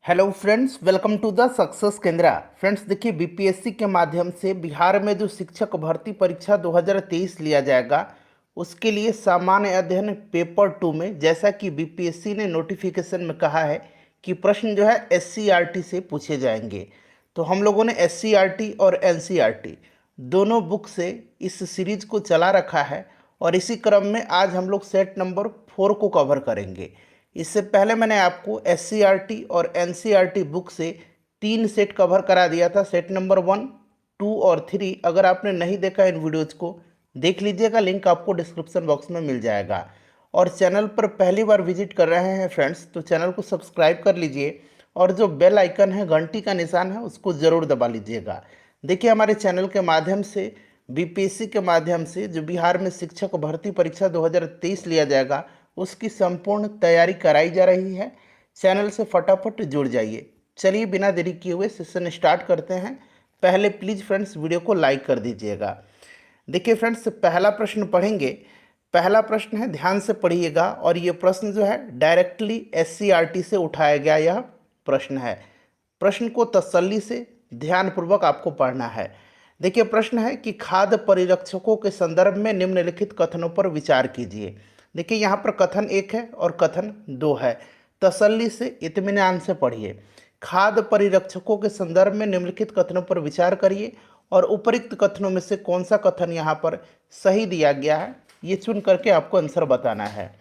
Hello friends, welcome to the success Kendra. Friends देखिए, BPSC के माध्यम से बिहार में जो शिक्षक भर्ती परीक्षा 2023 लिया जाएगा, उसके लिए सामान्य अध्ययन पेपर 2 में जैसा कि बीपीएससी ने नोटिफिकेशन में कहा है कि प्रश्न जो है एससीईआरटी से पूछे जाएंगे। तो हम लोगों ने एससीईआरटी और एनसीईआरटी दोनों बुक से इस सीरीज को चला रखा है और इसी क्रम में आज हम लोग सेट नंबर 4 को कवर करेंगे। इससे पहले मैंने आपको एससीईआरटी और एनसीईआरटी बुक से 3 सेट कवर करा दिया था, सेट नंबर 1, 2 और 3। अगर आपने नहीं देखा इन वीडियोज़ को देख लीजिएगा, लिंक आपको डिस्क्रिप्शन बॉक्स में मिल जाएगा। और चैनल पर पहली बार विजिट कर रहे हैं फ्रेंड्स, तो चैनल को सब्सक्राइब कर लीजिए और जो बेल आइकन है, घंटी का निशान है, उसको ज़रूर दबा लीजिएगा। देखिए, हमारे चैनल के माध्यम से बीपीएससी के माध्यम से जो बिहार में शिक्षक भर्ती परीक्षा 2023 लिया जाएगा, उसकी संपूर्ण तैयारी कराई जा रही है। चैनल से फटाफट जुड़ जाइए। चलिए बिना देरी किए हुए सेशन स्टार्ट करते हैं। पहले प्लीज़ फ्रेंड्स वीडियो को लाइक कर दीजिएगा। देखिए फ्रेंड्स, पहला प्रश्न पढ़ेंगे। पहला प्रश्न है, ध्यान से पढ़िएगा, और ये प्रश्न जो है डायरेक्टली एससीईआरटी से उठाया गया यह प्रश्न है। प्रश्न को तसल्ली से ध्यानपूर्वक आपको पढ़ना है। देखिए, प्रश्न है कि खाद्य परिरक्षकों के संदर्भ में निम्नलिखित कथनों पर विचार कीजिए। देखिए, यहाँ पर कथन 1 है और कथन 2 है। तसल्ली से इत्मीनान से पढ़िए। खाद्य परिरक्षकों के संदर्भ में निम्नलिखित कथनों पर विचार करिए और उपरोक्त कथनों में से कौन सा कथन यहाँ पर सही दिया गया है, ये चुन करके आपको आंसर बताना है।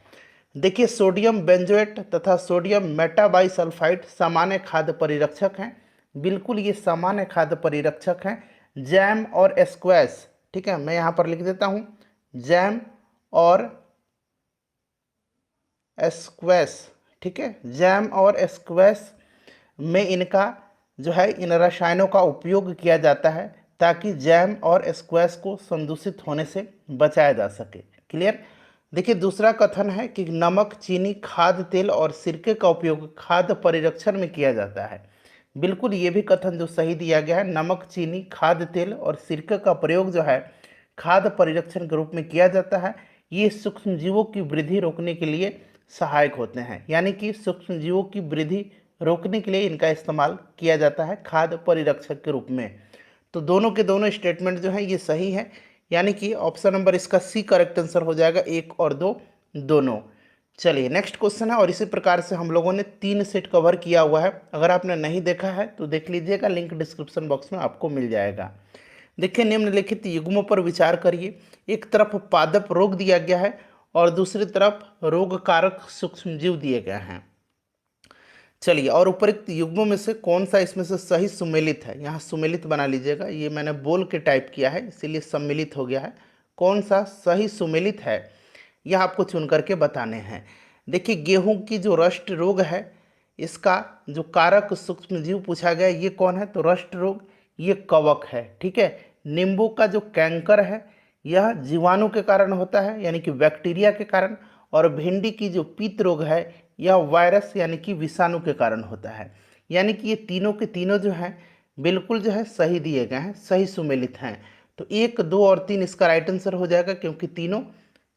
देखिए, सोडियम बेंजोएट तथा सोडियम मेटाबाइसल्फाइड सामान्य खाद्य परिरक्षक हैं। बिल्कुल ये सामान्य खाद्य परिरक्षक हैं। जैम और स्क्वैश, ठीक है, मैं यहाँ पर लिख देता हूँ, जैम और स्क्वैश, ठीक है, जैम और स्क्वैश में इनका जो है इन रसायनों का उपयोग किया जाता है ताकि जैम और स्क्वैश को संदूषित होने से बचाया जा सके। क्लियर। देखिए, दूसरा कथन है कि नमक, चीनी, खाद्य तेल और सिरके का उपयोग खाद्य परिरक्षण में किया जाता है। बिल्कुल ये भी कथन जो सही दिया गया है। नमक, चीनी, खाद्य तेल और सिरके का प्रयोग जो है खाद्य परिरक्षण के रूप में किया जाता है। ये सूक्ष्म जीवों की वृद्धि रोकने के लिए सहायक होते हैं, यानी कि सूक्ष्म जीवों की वृद्धि रोकने के लिए इनका इस्तेमाल किया जाता है खाद्य परिरक्षक के रूप में। तो दोनों के दोनों स्टेटमेंट जो है ये सही है, यानी कि ऑप्शन नंबर इसका सी करेक्ट आंसर हो जाएगा, 1 और 2 दोनों। चलिए नेक्स्ट क्वेश्चन है, और इसी प्रकार से हम लोगों ने 3 सेट कवर किया हुआ है। अगर आपने नहीं देखा है तो देख लीजिएगा, लिंक डिस्क्रिप्शन बॉक्स में आपको मिल जाएगा। देखिए, निम्नलिखित युग्मों पर विचार करिए। एक तरफ पादप रोग दिया गया है और दूसरी तरफ रोग कारक सूक्ष्मजीव दिए गए हैं। चलिए, और उपरोक्त युग्मों में से कौन सा इसमें से सही सुमेलित है, यहाँ सुमेलित बना लीजिएगा, ये मैंने बोल के टाइप किया है इसीलिए सम्मिलित हो गया है। कौन सा सही सुमेलित है यह आपको चुन करके बताने हैं। देखिए, गेहूं की जो रस्ट रोग है, इसका जो कारक सूक्ष्मजीव पूछा गया ये कौन है, तो रस्ट रोग ये कवक है, ठीक है। नींबू का जो कैंकर है यह जीवाणु के कारण होता है, यानी कि बैक्टीरिया के कारण। और भिंडी की जो पीत रोग है यह वायरस यानी कि विषाणु के कारण होता है। यानी कि ये तीनों के तीनों जो हैं बिल्कुल जो है सही दिए गए हैं, सही सुमेलित हैं। तो 1, 2 और 3 इसका राइट आंसर हो जाएगा, क्योंकि तीनों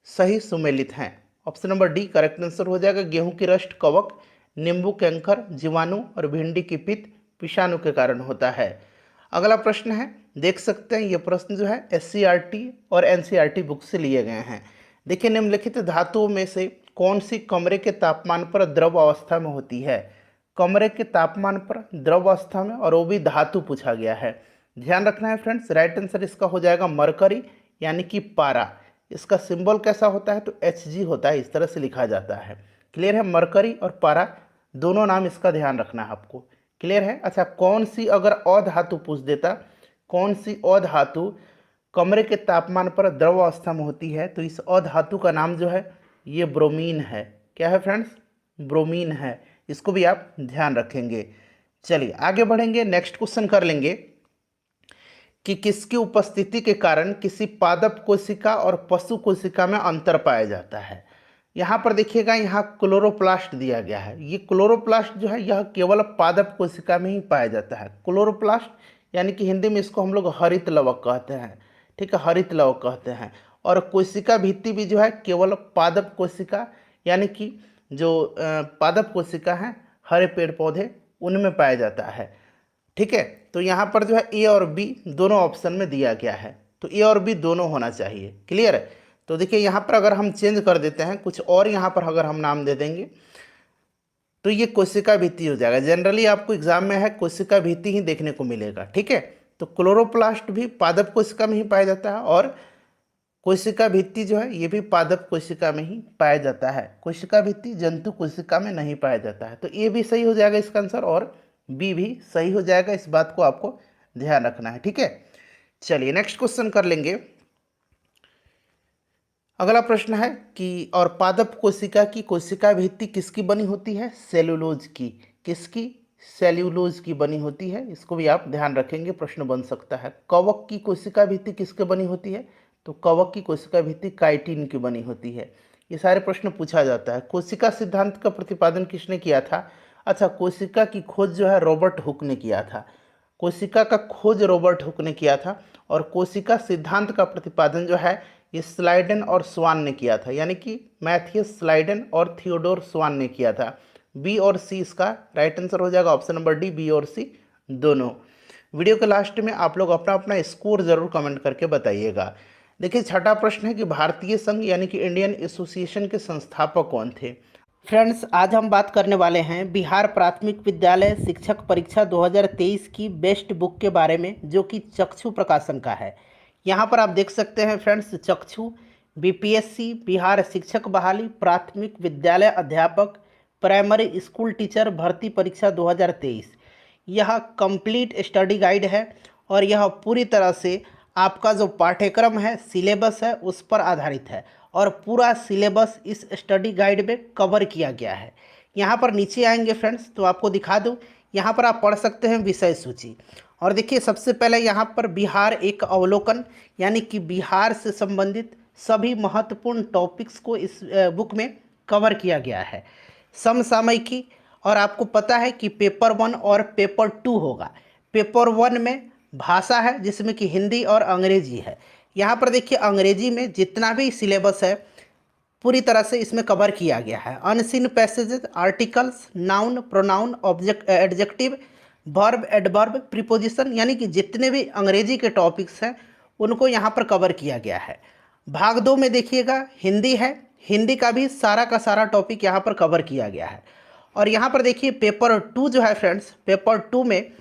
सही सुमेलित हैं। Option number D correct answer हो जाएगा। गेहूं की रस्ट कवक, नींबू कैंकर जीवाणु और भिंडी की पित्त विषाणु के कारण होता है। अगला प्रश्न है, देख सकते हैं ये प्रश्न जो है एससीईआरटी और एनसीईआरटी बुक से लिए गए हैं। देखिए, निम्नलिखित धातुओं में से कौन सी कमरे के तापमान पर द्रव अवस्था में होती है। कमरे के तापमान पर द्रव अवस्था में, और वो भी धातु पूछा गया है। ध्यान रखना है फ्रेंड्स, राइट आंसर इसका हो जाएगा मरकरी, यानी कि पारा। इसका सिंबल कैसा होता है, तो Hg होता है, इस तरह से लिखा जाता है। क्लियर है, मरकरी और पारा दोनों नाम इसका ध्यान रखना है आपको। क्लियर है। अच्छा, कौन सी अगर अधातु पूछ देता, कौन सी अधातु कमरे के तापमान पर द्रव अवस्था में होती है, तो इस अधातु का नाम जो है ये ब्रोमीन है। क्या है फ्रेंड्स, ब्रोमीन है। इसको भी आप ध्यान रखेंगे। चलिए आगे बढ़ेंगे, नेक्स्ट क्वेश्चन कर लेंगे कि किसकी उपस्थिति के कारण किसी पादप कोशिका और पशु कोशिका में अंतर पाया जाता है। यहाँ पर देखिएगा, यहाँ क्लोरोप्लास्ट दिया गया है। ये क्लोरोप्लास्ट जो है यह केवल पादप कोशिका में ही पाया जाता है। क्लोरोप्लास्ट यानी कि हिंदी में इसको हम लोग हरित लवक कहते हैं, ठीक है, हरित लवक कहते हैं। और कोशिका भित्ति भी जो है केवल पादप कोशिका, यानी कि जो पादप कोशिका हैं हरे पेड़ पौधे उनमें पाया जाता है। ठीक है, तो यहाँ पर जो है ए और बी दोनों ऑप्शन में दिया गया है, तो ए और बी दोनों होना चाहिए। क्लियर है? तो देखिए यहाँ पर अगर हम चेंज कर देते हैं कुछ और, यहाँ पर अगर हम नाम दे देंगे तो ये कोशिका भित्ति हो जाएगा। जनरली आपको एग्जाम में है कोशिका भित्ति ही देखने को मिलेगा। ठीक है, तो क्लोरोप्लास्ट भी पादप कोशिका में ही पाया जाता है और कोशिका भित्ति जो है ये भी पादप कोशिका में ही पाया जाता है। कोशिका भित्ति जंतु कोशिका में नहीं पाया जाता है। तो ए भी सही हो जाएगा इसका आंसर और बी भी सही हो जाएगा। इस बात को आपको ध्यान रखना है। ठीक है, चलिए नेक्स्ट क्वेश्चन कर लेंगे। अगला प्रश्न है कि और पादप कोशिका की कोशिका भित्ति किसकी बनी होती है? सेलुलोज की। किसकी? सेल्यूलोज की बनी होती है। इसको भी आप ध्यान रखेंगे, प्रश्न बन सकता है। कवक की कोशिका भित्ति किसके बनी होती है? तो कवक की कोशिका भित्ति काइटिन की बनी होती है। ये सारे प्रश्न पूछा जाता है। कोशिका सिद्धांत का प्रतिपादन किसने किया था? अच्छा, कोशिका की खोज जो है रॉबर्ट हुक ने किया था। कोशिका का खोज रॉबर्ट हुक ने किया था और कोशिका सिद्धांत का प्रतिपादन जो है ये स्लाइडन और स्वान ने किया था, यानी कि मैथियस स्लाइडन और थियोडोर स्वान ने किया था। बी और सी इसका राइट आंसर हो जाएगा, ऑप्शन नंबर डी, बी और सी दोनों। वीडियो के लास्ट में आप लोग अपना अपना स्कोर जरूर कमेंट करके बताइएगा। देखिए छठा प्रश्न है कि भारतीय संघ यानी कि इंडियन एसोसिएशन के संस्थापक कौन थे? फ्रेंड्स, आज हम बात करने वाले हैं बिहार प्राथमिक विद्यालय शिक्षक परीक्षा 2023 की बेस्ट बुक के बारे में, जो कि चक्षु प्रकाशन का है। यहाँ पर आप देख सकते हैं फ्रेंड्स, चक्षु बीपीएससी बिहार शिक्षक बहाली प्राथमिक विद्यालय अध्यापक प्राइमरी स्कूल टीचर भर्ती परीक्षा 2023। यह कंप्लीट स्टडी गाइड है और यह पूरी तरह से आपका जो पाठ्यक्रम है, सिलेबस है, उस पर आधारित है और पूरा सिलेबस इस स्टडी गाइड में कवर किया गया है। यहाँ पर नीचे आएंगे फ्रेंड्स तो आपको दिखा दूँ, यहाँ पर आप पढ़ सकते हैं विषय सूची। और देखिए सबसे पहले यहाँ पर बिहार एक अवलोकन, यानी कि बिहार से संबंधित सभी महत्वपूर्ण टॉपिक्स को इस बुक में कवर किया गया है। समसामयिकी, और आपको पता है कि पेपर 1 और पेपर 2 होगा। पेपर 1 में भाषा है जिसमें कि हिंदी और अंग्रेजी है। यहाँ पर देखिए अंग्रेजी में जितना भी सिलेबस है पूरी तरह से इसमें कवर किया गया है। Unseen passages, articles, noun, pronoun, object, adjective, verb, adverb, preposition, यानी कि जितने भी अंग्रेजी के टॉपिक्स हैं उनको यहाँ पर कवर किया गया है। भाग 2 में देखिएगा हिंदी है, हिंदी का भी सारा का सारा टॉपिक यहाँ पर कवर किया गया है। और यहाँ पर देखिए पेपर 2 जो है फ्रेंड्स, पेपर 2 में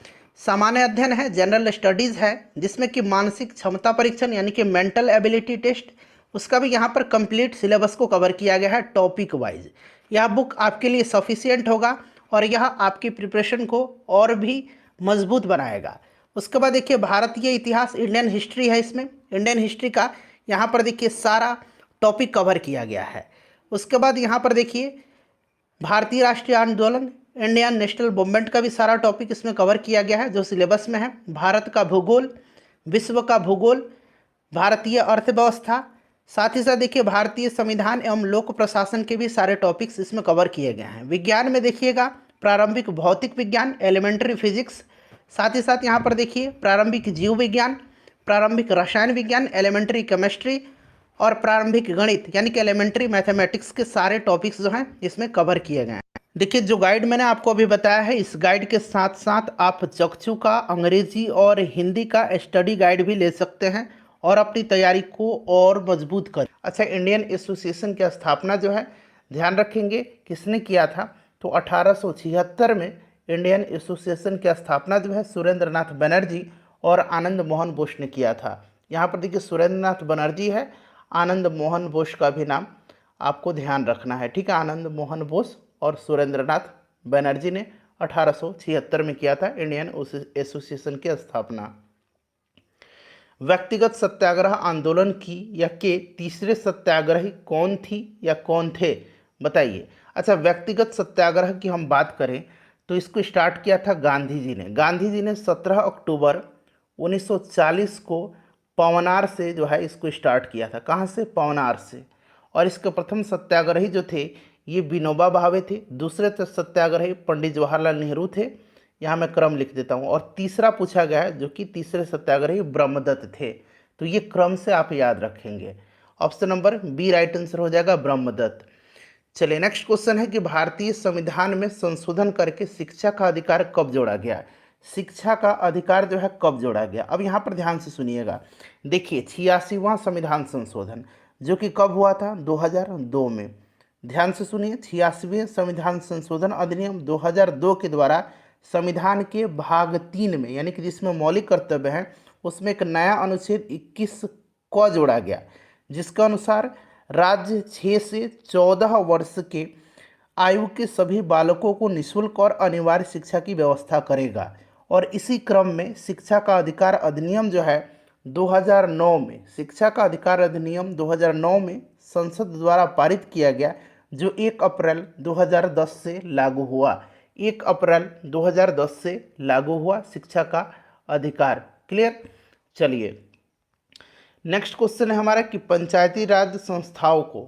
सामान्य अध्ययन है, जनरल स्टडीज़ है, जिसमें कि मानसिक क्षमता परीक्षण यानी कि मेंटल एबिलिटी टेस्ट, उसका भी यहाँ पर कंप्लीट सिलेबस को कवर किया गया है टॉपिक वाइज। यह बुक आपके लिए सफिशिएंट होगा और यह आपकी प्रिपरेशन को और भी मजबूत बनाएगा। उसके बाद देखिए भारतीय इतिहास, इंडियन हिस्ट्री है, इसमें इंडियन हिस्ट्री का यहाँ पर देखिए सारा टॉपिक कवर किया गया है। उसके बाद यहाँ पर देखिए भारतीय राष्ट्रीय आंदोलन, इंडियन नेशनल मूवमेंट का भी सारा टॉपिक इसमें कवर किया गया है जो सिलेबस में है। भारत का भूगोल, विश्व का भूगोल, भारतीय अर्थव्यवस्था, साथ ही साथ देखिए भारतीय संविधान एवं लोक प्रशासन के भी सारे टॉपिक्स इसमें कवर किए गए हैं। विज्ञान में देखिएगा प्रारंभिक भौतिक विज्ञान, एलिमेंट्री फिजिक्स, साथ ही साथ यहाँ पर देखिए प्रारंभिक जीव विज्ञान, प्रारंभिक रसायन विज्ञान, एलिमेंट्री केमिस्ट्री और प्रारंभिक गणित यानी कि एलिमेंट्री मैथमेटिक्स के सारे टॉपिक्स जो हैं इसमें कवर किए गए हैं। देखिए जो गाइड मैंने आपको अभी बताया है, इस गाइड के साथ साथ आप चक्षु का अंग्रेजी और हिंदी का स्टडी गाइड भी ले सकते हैं और अपनी तैयारी को और मजबूत करें। अच्छा, इंडियन एसोसिएशन की स्थापना जो है ध्यान रखेंगे किसने किया था? तो 1876 में इंडियन एसोसिएशन की स्थापना जो है सुरेंद्र नाथ बनर्जी और आनंद मोहन बोस ने किया था। यहाँ पर देखिए सुरेंद्र नाथ बनर्जी है, आनंद मोहन बोस का भी नाम आपको ध्यान रखना है। ठीक है, आनंद मोहन बोस और सुरेंद्र नाथ बनर्जी ने 1876 में किया था इंडियन एसोसिएशन की स्थापना। व्यक्तिगत सत्याग्रह आंदोलन की या के तीसरे सत्याग्रही कौन थी या कौन थे? बताइए। अच्छा, व्यक्तिगत सत्याग्रह की हम बात करें तो इसको स्टार्ट किया था गांधी जी ने। गांधी जी ने 17 अक्टूबर 1940 को पवनार से जो है इसको स्टार्ट किया था। कहाँ से? पवनार से। और इसके प्रथम सत्याग्रही जो थे ये विनोबा भावे थे। दूसरे सत्याग्रही पंडित जवाहरलाल नेहरू थे। यहाँ मैं क्रम लिख देता हूँ। और तीसरा पूछा गया है जो कि तीसरे सत्याग्रही ब्रह्मदत्त थे। तो ये क्रम से आप याद रखेंगे। Option number B right answer हो जाएगा, ब्रह्मदत्त। चलिए नेक्स्ट क्वेश्चन है कि भारतीय संविधान में संशोधन करके शिक्षा का अधिकार कब जोड़ा गया। शिक्षा का अधिकार जो है कब जोड़ा गया। अब यहाँ पर ध्यान से सुनिएगा। देखिए 86वां संविधान संशोधन जो कि कब हुआ था, 2002 में। ध्यान से सुनिए, 86वें संविधान संशोधन अधिनियम 2002 के द्वारा संविधान के भाग 3 में, यानी कि जिसमें मौलिक कर्तव्य हैं, उसमें एक नया अनुच्छेद 21 क जोड़ा गया, जिसके अनुसार राज्य 6 से 14 वर्ष के आयु के सभी बालकों को निःशुल्क और अनिवार्य शिक्षा की व्यवस्था करेगा। और इसी क्रम में शिक्षा का अधिकार अधिनियम जो है 2009 में, शिक्षा का अधिकार अधिनियम 2009 में संसद द्वारा पारित किया गया, जो 1 अप्रैल 2010 से लागू हुआ। 1 अप्रैल 2010 से लागू हुआ शिक्षा का अधिकार। क्लियर। चलिए नेक्स्ट क्वेश्चन है हमारा कि पंचायती राज संस्थाओं को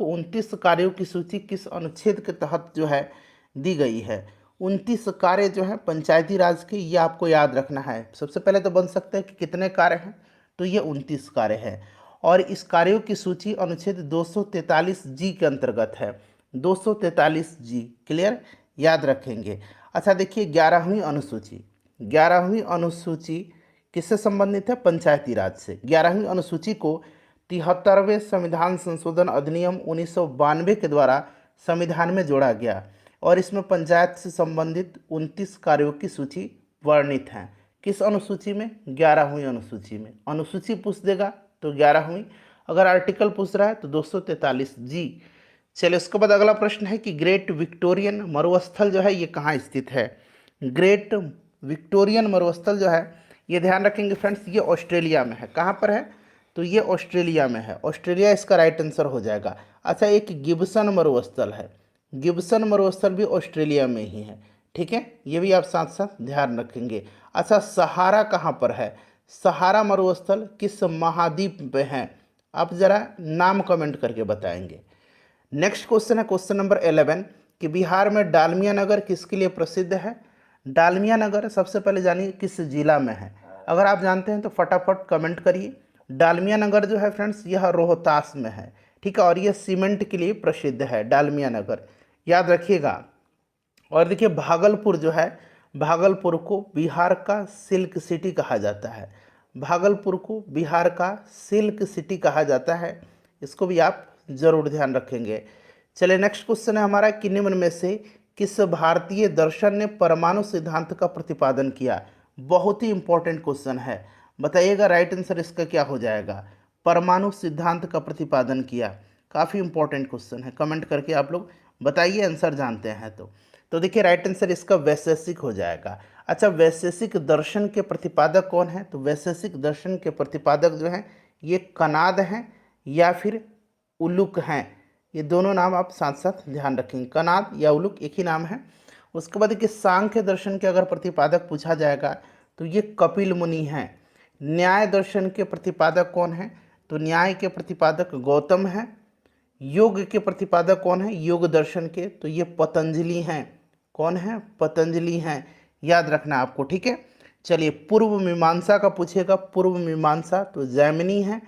29 कार्यों की सूची किस अनुच्छेद के तहत जो है दी गई है। 29 कार्य जो है पंचायती राज के, ये आपको याद रखना है। सबसे पहले तो बन सकता है कि कितने कार्य हैं, तो ये 29 कार्य है। और इस कार्यों की सूची अनुच्छेद 243 जी के अंतर्गत है। 243 जी। क्लियर, याद रखेंगे। अच्छा देखिए 11वीं अनुसूची किससे संबंधित है, पंचायती राज से। 11वीं अनुसूची को 73वें संविधान संशोधन अधिनियम 1992 के द्वारा संविधान में जोड़ा गया, और इसमें पंचायत से संबंधित 29 कार्यों की सूची वर्णित है। किस अनुसूची में, 11वीं अनुसूची में। अनुसूची पूछ देगा तो 11वीं, अगर आर्टिकल पूछ रहा है तो 243 जी। चलिए उसके बाद अगला प्रश्न है कि ग्रेट विक्टोरियन मरुस्थल जो है ये कहाँ स्थित है। ग्रेट विक्टोरियन मरुस्थल जो है, ये ध्यान रखेंगे फ्रेंड्स, ये ऑस्ट्रेलिया में है। कहाँ पर है, तो ये ऑस्ट्रेलिया में है। ऑस्ट्रेलिया इसका राइट आंसर हो जाएगा। अच्छा एक गिब्सन मरुस्थल है, गिब्सन मरुस्थल भी ऑस्ट्रेलिया में ही है। ठीक है, ये भी आप साथ साथ ध्यान रखेंगे। अच्छा सहारा कहाँ पर है, सहारा मरुस्थल किस महाद्वीप पे है, आप जरा नाम कमेंट करके बताएंगे। नेक्स्ट क्वेश्चन है क्वेश्चन नंबर 11 कि बिहार में डालमिया नगर किसके लिए प्रसिद्ध है। डालमिया नगर सबसे पहले जानिए किस जिला में है। अगर आप जानते हैं तो फटाफट कमेंट करिए। डालमिया नगर जो है फ्रेंड्स यह रोहतास में है। ठीक है, और यह सीमेंट के लिए प्रसिद्ध है डालमिया नगर, याद रखिएगा। और देखिए भागलपुर जो है, भागलपुर को बिहार का सिल्क सिटी कहा जाता है। भागलपुर को बिहार का सिल्क सिटी कहा जाता है, इसको भी आप जरूर ध्यान रखेंगे। चलिए नेक्स्ट क्वेश्चन है हमारा कि निम्न में से किस भारतीय दर्शन ने परमाणु सिद्धांत का प्रतिपादन किया। बहुत ही इंपॉर्टेंट क्वेश्चन है, बताइएगा राइट आंसर इसका क्या हो जाएगा। परमाणु सिद्धांत का प्रतिपादन किया, काफ़ी इंपॉर्टेंट क्वेश्चन है, कमेंट करके आप लोग बताइए आंसर जानते हैं तो देखिए राइट आंसर इसका वैशेषिक हो जाएगा। अच्छा वैशेषिक दर्शन के प्रतिपादक कौन है, तो वैशेषिक दर्शन के प्रतिपादक जो हैं ये कनाद हैं या फिर उलुक हैं। ये दोनों नाम आप साथ साथ ध्यान रखेंगे, कनाद या उलुक एक ही नाम है। उसके बाद देखिए सांख्य दर्शन के अगर प्रतिपादक पूछा जाएगा तो ये कपिल मुनि हैं। न्याय दर्शन के प्रतिपादक कौन है, तो न्याय के प्रतिपादक गौतम हैं। योग के प्रतिपादक कौन है, योग दर्शन के, तो ये पतंजलि हैं। कौन है, पतंजलि हैं, याद रखना आपको। ठीक है, चलिए पूर्व मीमांसा का पूछेगा, पूर्व मीमांसा तो जैमिनी है।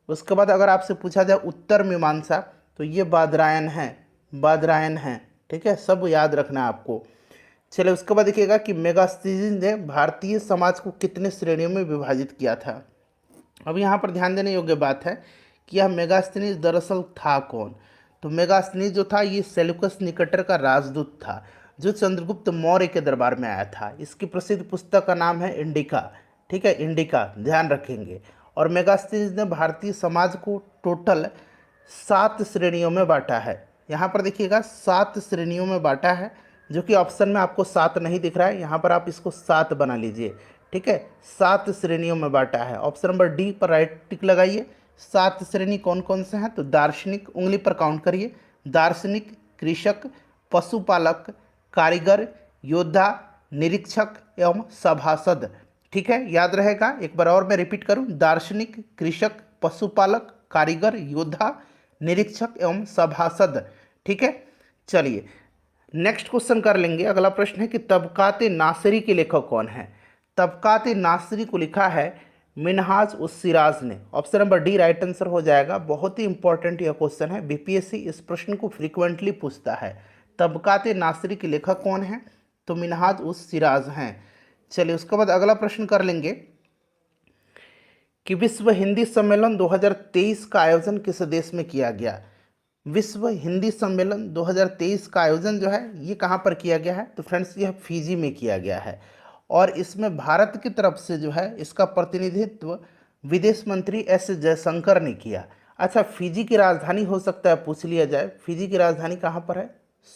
उसके बाद अगर आपसे पूछा जाए उत्तर मीमांसा तो ये बादरायण है, बादरायण है। ठीक है, सब याद रखना है आपको। चलिए उसके बाद देखिएगा कि मेगास्थनीज ने भारतीय समाज को कितने श्रेणियों में विभाजित किया था। अब यहाँ पर ध्यान देने योग्य बात है कि यह मेगास्थनीज दरअसल था कौन। तो मेगास्थनीज जो था ये सेल्यूकस निकेटर का राजदूत था, जो चंद्रगुप्त मौर्य के दरबार में आया था। इसकी प्रसिद्ध पुस्तक का नाम है इंडिका। ठीक है, इंडिका ध्यान रखेंगे। और मेगास्थनीज ने भारतीय समाज को टोटल 7 श्रेणियों में बांटा है। यहाँ पर देखिएगा 7 श्रेणियों में बांटा है, जो कि ऑप्शन में आपको 7 नहीं दिख रहा है, यहाँ पर आप इसको 7 बना लीजिए। ठीक है, 7 श्रेणियों में बांटा है। ऑप्शन नंबर डी पर राइट टिक लगाइए। 7 श्रेणी कौन कौन से हैं, तो दार्शनिक, उंगली पर काउंट करिए, दार्शनिक, कृषक, पशुपालक, कारीगर, योद्धा, निरीक्षक एवं सभासद। ठीक है, याद रहेगा। एक बार और मैं रिपीट करूं, दार्शनिक, कृषक, पशुपालक, कारीगर, योद्धा, निरीक्षक एवं सभासद। ठीक है, चलिए नेक्स्ट क्वेश्चन कर लेंगे। अगला प्रश्न है कि तबकात नासिरी के लेखक कौन है। तबकात नासिरी को लिखा है मिनहाज उस सिराज ने। Option number D right answer हो जाएगा। बहुत ही इंपॉर्टेंट यह क्वेश्चन है, बीपीएससी इस प्रश्न को फ्रीक्वेंटली पूछता है। तबकात नासिरी के लेखक कौन है? तो मिनहाज उस सिराज हैं। चलिए उसके बाद अगला प्रश्न कर लेंगे कि विश्व हिंदी सम्मेलन 2023 का आयोजन किस देश में किया गया? विश्व हिंदी सम्मेलन 2023 का आयोजन जो है ये कहाँ पर किया गया है? तो फ्रेंड्स यह फिजी में किया गया है और इसमें भारत की तरफ से जो है इसका प्रतिनिधित्व विदेश मंत्री एस जयशंकर ने किया। अच्छा, फिजी की राजधानी हो सकता है पूछ लिया जाए, फिजी की राजधानी कहाँ पर है?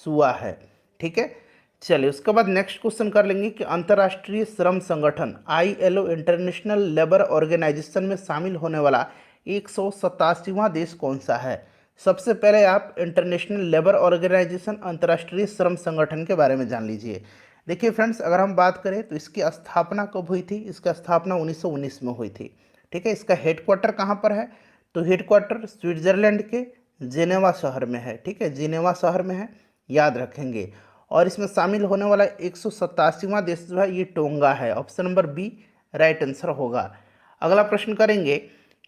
सुआ है। ठीक है, चलिए उसके बाद नेक्स्ट क्वेश्चन कर लेंगे कि अंतर्राष्ट्रीय श्रम संगठन ILO इंटरनेशनल लेबर ऑर्गेनाइजेशन में शामिल होने वाला 187वां देश कौन सा है? सबसे पहले आप इंटरनेशनल लेबर ऑर्गेनाइजेशन अंतर्राष्ट्रीय श्रम संगठन के बारे में जान लीजिए। देखिए फ्रेंड्स, अगर हम बात करें तो इसकी स्थापना कब हुई थी? इसकी स्थापना 1919 में हुई थी। ठीक है, इसका हेडक्वार्टर कहाँ पर है? तो हेडक्वार्टर स्विट्जरलैंड के जेनेवा शहर में है। ठीक है, जेनेवा शहर में है, याद रखेंगे। और इसमें शामिल होने वाला 187वां देश जो है ये टोंगा है। Option number B right answer होगा। अगला प्रश्न करेंगे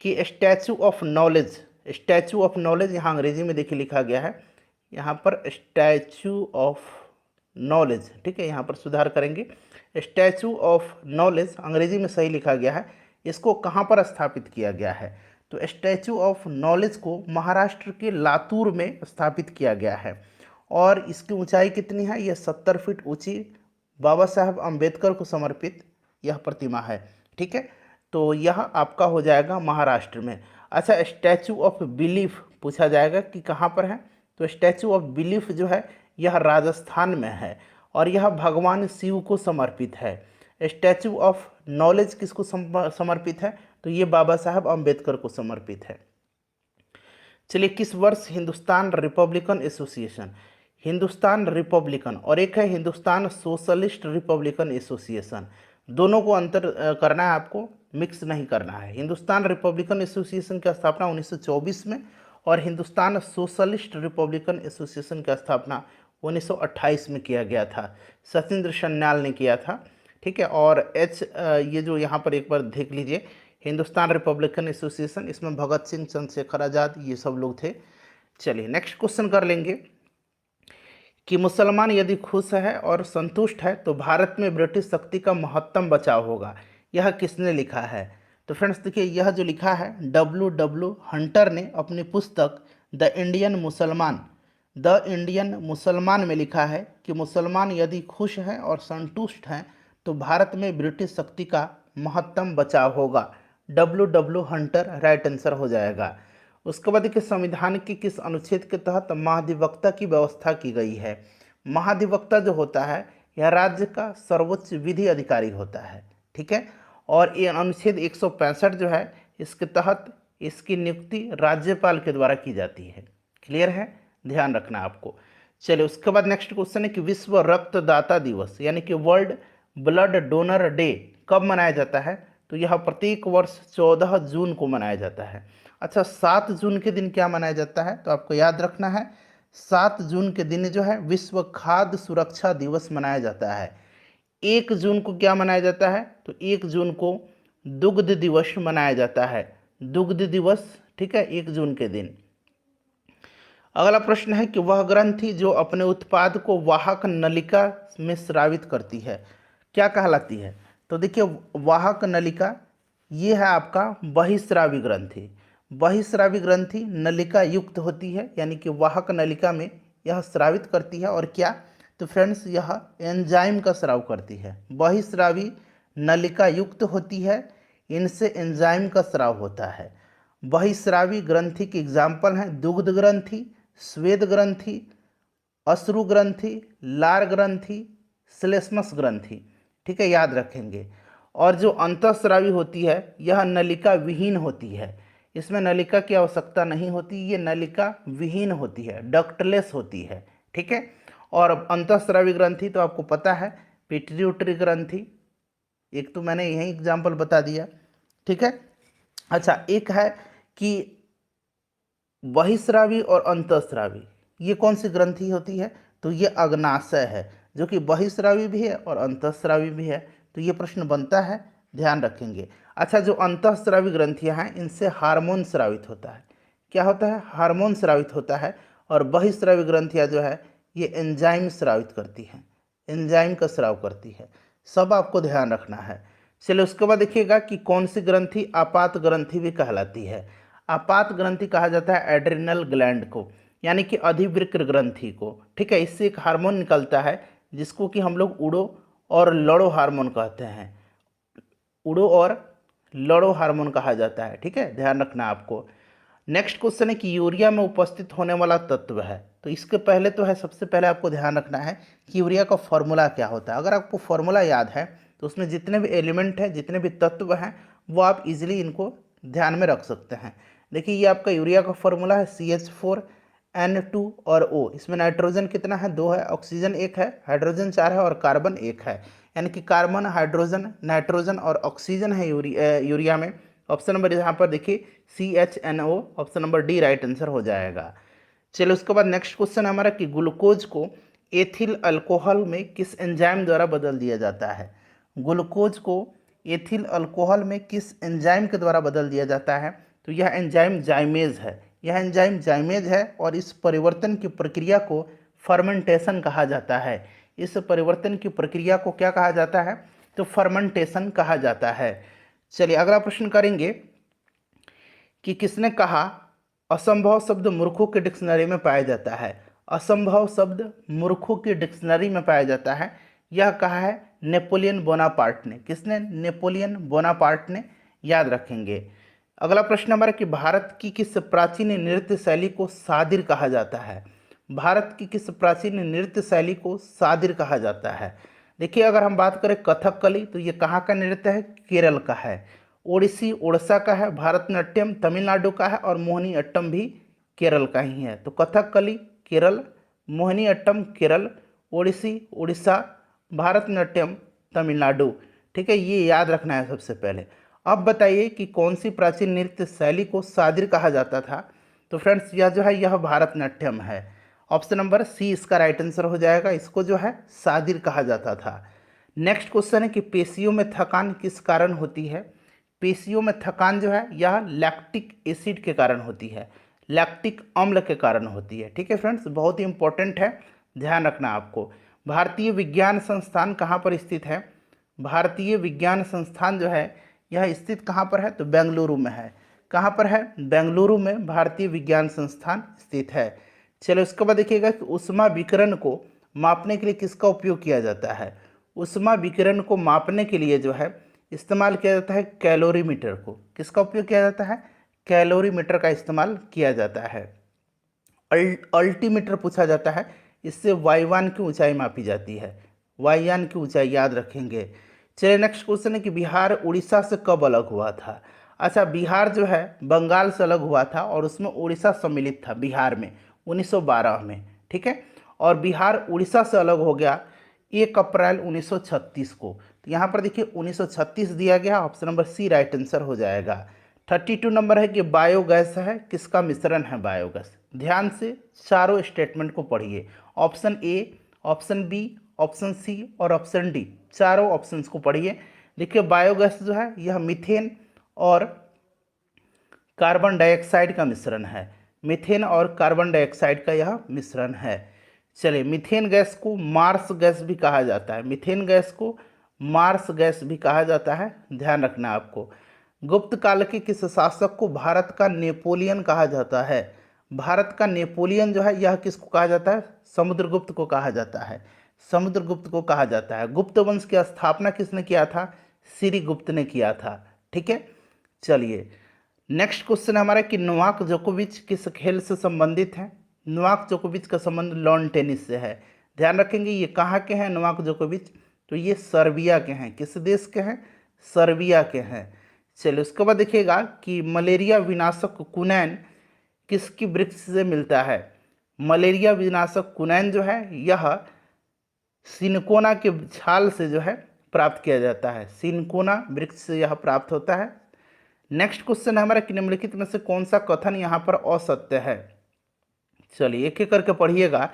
कि statue of knowledge, statue of knowledge यहाँ अंग्रेजी में देखिए लिखा गया है, यहाँ पर स्टैचू ऑफ नॉलेज। ठीक है, यहाँ पर सुधार करेंगे, स्टैचू ऑफ नॉलेज अंग्रेजी में सही लिखा गया है। इसको कहाँ पर स्थापित किया गया है? तो स्टैचू ऑफ नॉलेज को महाराष्ट्र के लातूर में स्थापित किया गया है और इसकी ऊंचाई कितनी है? यह 70 फीट ऊंची बाबा साहब अम्बेडकर को समर्पित यह प्रतिमा है। ठीक है, तो यह आपका हो जाएगा महाराष्ट्र में। अच्छा, स्टैचू ऑफ बिलीफ पूछा जाएगा कि कहाँ पर है? तो स्टैचू ऑफ बिलीफ जो है यह राजस्थान में है और यह भगवान शिव को समर्पित है। स्टैचू ऑफ नॉलेज किसको समर्पित है? तो ये बाबा साहब अम्बेडकर को समर्पित है। चलिए, किस वर्ष Hindustan Republican association, Hindustan Republican और एक है हिंदुस्तान सोशलिस्ट रिपब्लिकन एसोसिएशन, दोनों को अंतर करना है आपको, मिक्स नहीं करना है। हिंदुस्तान रिपब्लिकन एसोसिएशन की स्थापना 1924 में और हिंदुस्तान सोशलिस्ट रिपब्लिकन एसोसिएशन की स्थापना 1928 में किया गया था, सचिंद्र सन्याल ने किया था। ठीक है, और ये जो यहाँ पर एक बार देख लीजिए, हिंदुस्तान रिपब्लिकन एसोसिएशन, इसमें भगत सिंह, चंद्रशेखर आज़ाद ये सब लोग थे। चलिए नेक्स्ट क्वेश्चन कर लेंगे कि मुसलमान यदि खुश है और संतुष्ट है तो भारत में ब्रिटिश शक्ति का महत्तम बचाव होगा, यह किसने लिखा है? तो फ्रेंड्स देखिए, यह जो लिखा है W हंटर ने अपनी पुस्तक द इंडियन मुसलमान में लिखा है कि मुसलमान यदि खुश हैं और संतुष्ट हैं तो भारत में ब्रिटिश शक्ति का महत्तम बचाव होगा। W हंटर राइट आंसर हो जाएगा। उसके बाद देखिए, संविधान के किस अनुच्छेद के तहत महाधिवक्ता की व्यवस्था की गई है? महाधिवक्ता जो होता है यह राज्य का सर्वोच्च विधि अधिकारी होता है। ठीक है, और ये अनुच्छेद 165 जो है इसके तहत इसकी नियुक्ति राज्यपाल के द्वारा की जाती है। क्लियर है, ध्यान रखना आपको। चलिए उसके बाद नेक्स्ट क्वेश्चन है कि विश्व रक्तदाता दिवस यानी कि वर्ल्ड ब्लड डोनर डे कब मनाया जाता है? तो यह प्रत्येक वर्ष 14 जून को मनाया जाता है। अच्छा, 7 जून के दिन क्या मनाया जाता है? तो आपको याद रखना है 7 जून के दिन जो है विश्व खाद्य सुरक्षा दिवस मनाया जाता है। 1 जून को क्या मनाया जाता है? तो 1 जून को दुग्ध दिवस मनाया जाता है, दुग्ध दिवस। ठीक है, 1 जून के दिन। अगला प्रश्न है कि वह ग्रंथि जो अपने उत्पाद को वाहक नलिका में स्रावित करती है क्या कहलाती है? तो देखिए, वाहक नलिका ये है आपका बहिस्रावी ग्रंथि। बहिस्रावी ग्रंथि नलिका युक्त होती है यानी कि वाहक नलिका में यह स्रावित करती है और क्या? तो फ्रेंड्स यह एंजाइम का स्राव करती है। बहिस्रावी नलिका युक्त होती है, इनसे एंजाइम का स्राव होता है। बहिस्रावी ग्रंथि के एग्जाम्पल हैं दुग्ध ग्रंथि, स्वेद ग्रंथि, अश्रु ग्रंथि, लार ग्रंथि, श्लेष्मस ग्रंथि। ठीक है, याद रखेंगे। और जो अंतःस्रावी होती है यह नलिका विहीन होती है, इसमें नलिका की आवश्यकता नहीं होती, ये नलिका विहीन होती है, डक्टलेस होती है। ठीक है, और अंतःस्रावी ग्रंथि तो आपको पता है पिट्यूटरी ग्रंथि, एक तो मैंने यही एग्जाम्पल बता दिया। ठीक है, अच्छा एक है कि बहिस्रावी और अंतःस्रावी ये कौन सी ग्रंथि होती है? तो ये अग्नाशय है, जो कि बहिस्रावी भी है और अंतःस्रावी भी है। तो ये प्रश्न बनता है, ध्यान रखेंगे। अच्छा, जो अंतःस्रावी ग्रंथियां हैं इनसे हार्मोन स्रावित होता है। क्या होता है? हार्मोन स्रावित होता है। और बहिस्रावी ग्रंथियां जो है ये एंजाइम स्रावित करती हैं, एंजाइम का स्राव करती है। सब आपको ध्यान रखना है। चलिए उसके बाद देखिएगा कि कौन सी ग्रंथि आपात ग्रंथि भी कहलाती है। आपात ग्रंथि कहा जाता है एड्रिनल ग्लैंड को, यानी कि अधिवृक्क ग्रंथि को। ठीक है, इससे एक हार्मोन निकलता है जिसको कि हम लोग उड़ो और लड़ो हार्मोन कहते हैं। उड़ो और लड़ो हार्मोन कहा जाता है। ठीक है, ध्यान रखना आपको। नेक्स्ट क्वेश्चन है कि यूरिया में उपस्थित होने वाला तत्व है। तो इसके पहले तो है, सबसे पहले आपको ध्यान रखना है कि यूरिया का फॉर्मूला क्या होता है। अगर आपको फॉर्मूला याद है तो उसमें जितने भी एलिमेंट हैं, जितने भी तत्व हैं, वो आप इजीली इनको ध्यान में रख सकते हैं। देखिए ये आपका यूरिया का फॉर्मूला है CH4N2 और O। इसमें नाइट्रोजन कितना है? 2 है, ऑक्सीजन 1 है, हाइड्रोजन 4 है और कार्बन 1 है। यानी कि कार्बन, हाइड्रोजन, नाइट्रोजन और ऑक्सीजन है यूरिया में। ऑप्शन नंबर यहाँ पर देखिए CHNO, option number D right answer हो जाएगा। चलिए उसके बाद नेक्स्ट क्वेश्चन हमारा कि ग्लूकोज को एथिल अल्कोहल में किस एंजाइम द्वारा बदल दिया जाता है। ग्लूकोज को एथिल अल्कोहल में किस एंजाइम के द्वारा बदल दिया जाता है? तो यह एंजाइम जाइमेज है। यह एंजाइम जाइमेज है और इस परिवर्तन की प्रक्रिया को फर्मेंटेशन कहा जाता है। इस परिवर्तन की प्रक्रिया को क्या कहा जाता है? तो फर्मेंटेशन कहा जाता है। चलिए अगला प्रश्न करेंगे कि किसने कहा असंभव शब्द मूर्खों के डिक्शनरी में पाया जाता है। असंभव शब्द मूर्खों की डिक्शनरी में पाया जाता है, यह कहा है नेपोलियन बोनापार्ट ने। किसने? नेपोलियन बोनापार्ट ने। याद रखेंगे। अगला प्रश्न हमारा कि भारत की किस प्राचीन नृत्य शैली को सादिर कहा जाता है। भारत की किस प्राचीन नृत्य शैली को सादिर कहा जाता है? देखिए अगर हम बात करें कथकली तो ये कहाँ का नृत्य है? केरल का है। ओडिसी उड़ीसा का है। भारतनाट्यम तमिलनाडु का है और मोहिनी अट्टम भी केरल का ही है। तो कथकली केरल, मोहिनी अट्टम केरल, ओडिसी उड़ीसा, भारतनाट्यम तमिलनाडु। ठीक है, ये याद रखना है सबसे पहले। अब बताइए कि कौन सी प्राचीन नृत्य शैली को सादिर कहा जाता था। तो फ्रेंड्स यह जो है यह भारतनाट्यम है। ऑप्शन नंबर सी इसका राइट आंसर हो जाएगा। इसको जो है सादिर कहा जाता था। नेक्स्ट क्वेश्चन है कि पेशियों में थकान किस कारण होती है। पेशियों में थकान जो है यह लैक्टिक एसिड के कारण होती है, लैक्टिक अम्ल के कारण होती है। ठीक है फ्रेंड्स, बहुत ही इंपॉर्टेंट है, ध्यान रखना आपको। भारतीय विज्ञान संस्थान कहाँ पर स्थित है? भारतीय विज्ञान संस्थान जो है यह स्थित कहाँ पर है? तो बेंगलुरु में है। कहाँ पर है? बेंगलुरु में भारतीय विज्ञान संस्थान स्थित है। चलो उसके बाद देखिएगा कि ऊष्मा विकिरण को मापने के लिए किसका उपयोग किया जाता है। ऊष्मा विकिरण को मापने के लिए जो है इस्तेमाल किया जाता है कैलोरीमीटर को। किसका उपयोग किया जाता है? कैलोरीमीटर का इस्तेमाल किया जाता है। अल्टीमीटर पूछा जाता है, इससे वायुयान की ऊंचाई मापी जाती है। वायुयान की ऊंचाई याद रखेंगे। चलिए नेक्स्ट क्वेश्चन है कि बिहार उड़ीसा से कब अलग हुआ था। अच्छा, बिहार जो है बंगाल से अलग हुआ था और उसमें उड़ीसा सम्मिलित था बिहार में 1912 में। ठीक है, और बिहार उड़ीसा से अलग हो गया 1 अप्रैल 1936 को। तो यहाँ पर देखिए 1936 दिया गया, option number C right answer हो जाएगा। 32 नंबर है कि बायोगैस है किसका मिश्रण है बायोगैस। ध्यान से चारों स्टेटमेंट को पढ़िए। Option A, option B, option C और ऑप्शन डी, चारों ऑप्शंस को पढ़िए। देखिए बायोगैस जो है यह मीथेन और कार्बन डाइऑक्साइड का मिश्रण है। मीथेन और कार्बन डाइऑक्साइड का यह मिश्रण है। चलिए मीथेन गैस को मार्स गैस भी कहा जाता है। मीथेन गैस को मार्स गैस भी कहा जाता है, ध्यान रखना आपको। गुप्त काल के किस शासक को भारत का नेपोलियन कहा जाता है। भारत का नेपोलियन जो है यह किसको कहा जाता है? समुद्रगुप्त को कहा जाता है। समुद्रगुप्त को कहा जाता है। गुप्त वंश की स्थापना किसने किया था? श्रीगुप्त ने किया था। ठीक है, चलिए नेक्स्ट क्वेश्चन हमारा कि नोवाक जोकोविच किस खेल से संबंधित है। नोवाक जोकोविच का संबंध लॉन टेनिस से है। ध्यान रखेंगे ये कहाँ के हैं नोवाक जोकोविच? तो ये सर्बिया के हैं। किस देश के हैं? सर्बिया के हैं। चलिए उसके बाद देखिएगा कि मलेरिया विनाशक कुनैन किसकी वृक्ष से मिलता है। मलेरिया विनाशक कुनैन जो है यह सिनकोना के छाल से जो है प्राप्त किया जाता है। सिनकोना वृक्ष से यह प्राप्त होता है। नेक्स्ट क्वेश्चन है हमारा कि निम्नलिखित में से कौन सा कथन यहाँ पर असत्य है। चलिए एक एक करके पढ़िएगा।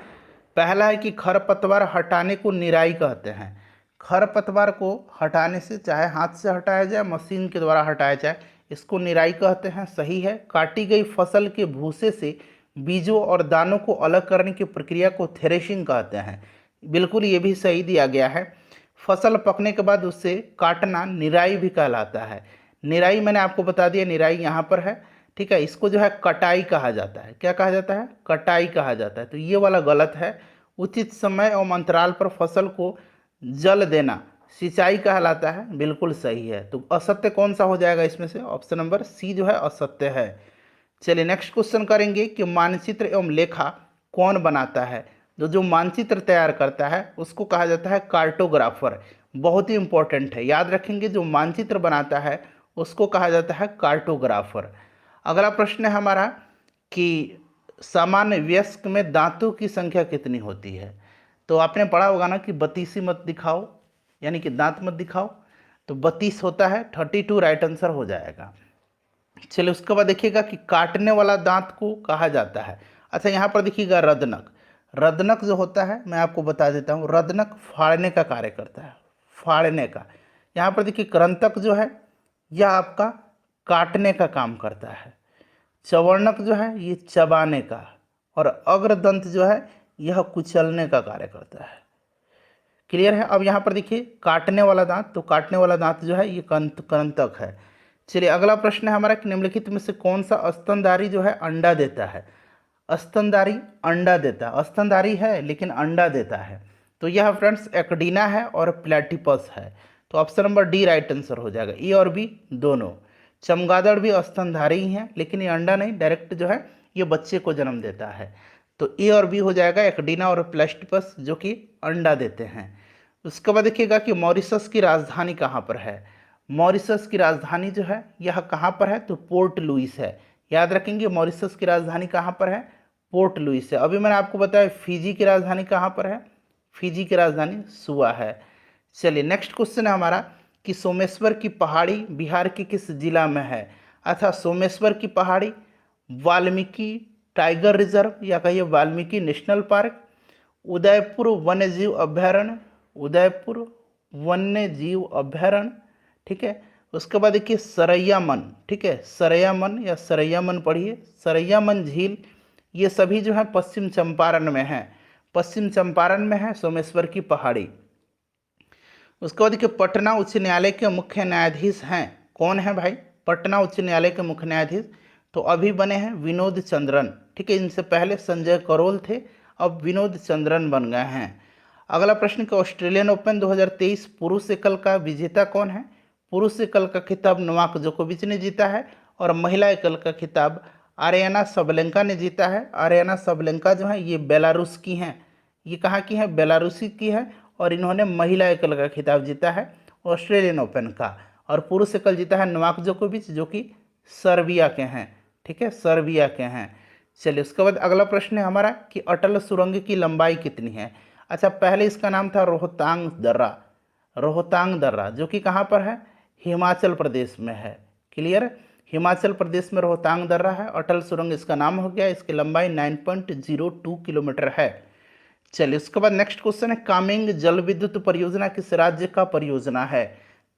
पहला है कि खरपतवार हटाने को निराई कहते हैं। खरपतवार को हटाने से, चाहे हाथ से हटाया जाए मशीन के द्वारा हटाया जाए, इसको निराई कहते हैं, सही है। काटी गई फसल के भूसे से बीजों और दानों को अलग करने की प्रक्रिया को थ्रेशिंग कहते हैं, बिल्कुल ये भी सही दिया गया है। फसल पकने के बाद उसे काटना निराई भी कहलाता है। निराई मैंने आपको बता दिया, निराई यहाँ पर है, ठीक है। इसको जो है कटाई कहा जाता है। क्या कहा जाता है? कटाई कहा जाता है। तो ये वाला गलत है। उचित समय एवं अंतराल पर फसल को जल देना सिंचाई कहलाता है, बिल्कुल सही है। तो असत्य कौन सा हो जाएगा इसमें से? ऑप्शन नंबर सी जो है असत्य है। चलिए नेक्स्ट क्वेश्चन करेंगे कि मानचित्र एवं लेखा कौन बनाता है? जो मानचित्र तैयार करता है उसको कहा जाता है कार्टोग्राफर। बहुत ही इंपॉर्टेंट है, याद रखेंगे। जो मानचित्र बनाता है उसको कहा जाता है कार्टोग्राफर। अगला प्रश्न है हमारा कि सामान्य वयस्क में दांतों की संख्या कितनी होती है? तो आपने पढ़ा होगा ना कि 32 मत दिखाओ, यानी कि दांत मत दिखाओ। तो 32 होता है, 32 राइट आंसर हो जाएगा। चलिए उसके बाद देखिएगा कि काटने वाला दांत को कहा जाता है। अच्छा यहाँ पर देखिएगा रदनक। रदनक जो होता है मैं आपको बता देता हूँ, रदनक फाड़ने का कार्य करता है, फाड़ने का। यहाँ पर देखिए कृंतक जो है यह आपका काटने का काम करता है। चवर्णक जो है ये चबाने का, और अग्रदंत जो है यह कुचलने का कार्य करता है। क्लियर है? अब यहाँ पर देखिए काटने वाला दांत, तो काटने वाला दांत जो है ये कृंतक है। चलिए अगला प्रश्न है हमारा कि निम्नलिखित में से कौन सा स्तनधारी जो है अंडा देता है? स्तनधारी अंडा देता है, स्तनधारी है लेकिन अंडा देता है। तो यह फ्रेंड्स एक्डीना है और प्लेटिपस है। तो option number D right answer हो जाएगा, ए और बी दोनों। चमगादड़ भी स्तनधारी ही है, लेकिन ये अंडा नहीं, डायरेक्ट जो है ये बच्चे को जन्म देता है। तो ए और बी हो जाएगा, एक्डीना और प्लेटिपस जो कि अंडा देते हैं। उसके बाद देखिएगा कि मॉरिशस की राजधानी कहाँ पर है? मॉरिशस की राजधानी जो है यह कहाँ पर है? तो पोर्ट लुइस है। याद रखेंगे मॉरिशस की राजधानी कहाँ पर है? पोर्ट लुइस है। अभी मैंने आपको बताया फिजी की राजधानी कहाँ पर है? फिजी की राजधानी सुआ है। चलिए नेक्स्ट क्वेश्चन है हमारा कि सोमेश्वर की पहाड़ी बिहार के किस जिला में है? अच्छा, सोमेश्वर की पहाड़ी वाल्मीकि टाइगर रिजर्व, या कहिए वाल्मीकि नेशनल पार्क, उदयपुर वन्य जीव अभ्यारण्य, उदयपुर वन्य जीव अभ्यारण्य, ठीक है। उसके बाद देखिए सरैयामन, ठीक है, सरैयामन या सरैयामन पढ़िए, सरैयामन झील, ये सभी जो है पश्चिम चंपारण में है, पश्चिम चंपारण में है सोमेश्वर की पहाड़ी। उसके बाद देखिए पटना उच्च न्यायालय के मुख्य न्यायाधीश हैं, कौन है भाई? पटना उच्च न्यायालय के मुख्य न्यायाधीश तो अभी बने हैं विनोद चंद्रन, ठीक है। इनसे पहले संजय करोल थे, अब विनोद चंद्रन बन गए हैं। अगला प्रश्न कि ऑस्ट्रेलियन ओपन 2023 पुरुष एकल का विजेता कौन है? पुरुष एकल का खिताब नोवाक जोकोविच ने जीता है, और महिला एकल का खिताब आर्याना सबलेंका ने जीता है। आर्याना सबलेंका जो है ये बेलारूस की हैं, ये कहाँ की है? बेलारूसी की है, और इन्होंने महिला एकल का खिताब जीता है ऑस्ट्रेलियन ओपन का। और पुरुष एकल जीता है नोवाक जोकोविच जो कि सर्बिया के हैं, ठीक है, सर्बिया के हैं। चलिए उसके बाद अगला प्रश्न है हमारा कि अटल सुरंग की लंबाई कितनी है? अच्छा, पहले इसका नाम था रोहतांग दर्रा, रोहतांग दर्रा जो कि कहाँ पर है? हिमाचल प्रदेश में है। क्लियर है? हिमाचल प्रदेश में रोहतांग दर्रा है, अटल सुरंग इसका नाम हो गया। इसकी लंबाई 9.02 किलोमीटर है। चलिए उसके बाद नेक्स्ट क्वेश्चन है कामेंग जल विद्युत परियोजना किस राज्य का परियोजना है?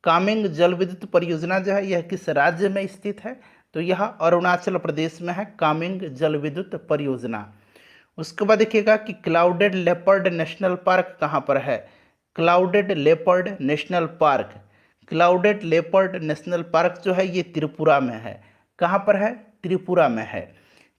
कामेंग जल विद्युत परियोजना जो है यह किस राज्य में स्थित है? तो यह अरुणाचल प्रदेश में है, कामेंग जल विद्युत परियोजना। उसके बाद देखिएगा कि क्लाउडेड लेपर्ड नेशनल पार्क कहाँ पर है? Clouded leopard national park, clouded leopard national park जो है ये त्रिपुरा में है। कहाँ पर है? त्रिपुरा में है।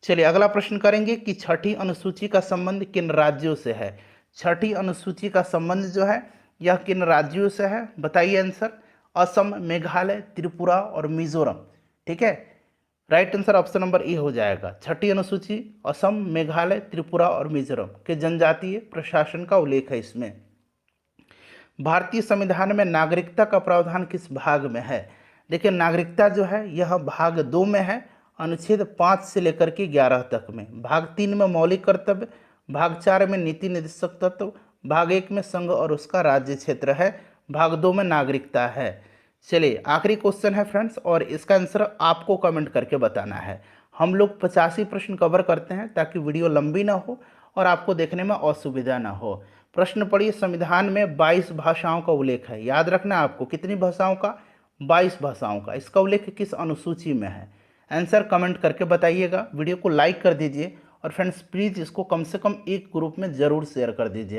चलिए अगला प्रश्न करेंगे कि छठी अनुसूची का संबंध किन राज्यों से है? छठी अनुसूची का संबंध जो है यह किन राज्यों से है? बताइए आंसर। असम, मेघालय, त्रिपुरा और मिजोरम, ठीक है। Right answer option number A हो जाएगा। छठी अनुसूची असम, मेघालय, त्रिपुरा और मिजोरम के जनजातीय प्रशासन का उल्लेख है इसमें। भारतीय संविधान में नागरिकता का प्रावधान किस भाग में है? देखिए नागरिकता जो है यह भाग 2 में है, अनुच्छेद 5 से लेकर के 11 तक में। भाग 3 में मौलिक कर्तव्य, भाग 4 में नीति निर्देशक तत्व, भाग 1 में संघ और उसका राज्य क्षेत्र है, भाग 2 में नागरिकता है। चलिए आखिरी क्वेश्चन है फ्रेंड्स, और इसका आंसर आपको कमेंट करके बताना है। हम लोग 85 प्रश्न कवर करते हैं ताकि वीडियो लंबी ना हो और आपको देखने में असुविधा ना हो। प्रश्न पढ़िए, संविधान में 22 भाषाओं का उल्लेख है। याद रखना आपको, कितनी भाषाओं का? 22 भाषाओं का। इसका उल्लेख किस अनुसूची में है? आंसर कमेंट करके बताइएगा। वीडियो को लाइक कर दीजिए और फ्रेंड्स प्लीज़ इसको कम से कम एक ग्रुप में ज़रूर शेयर कर दीजिए।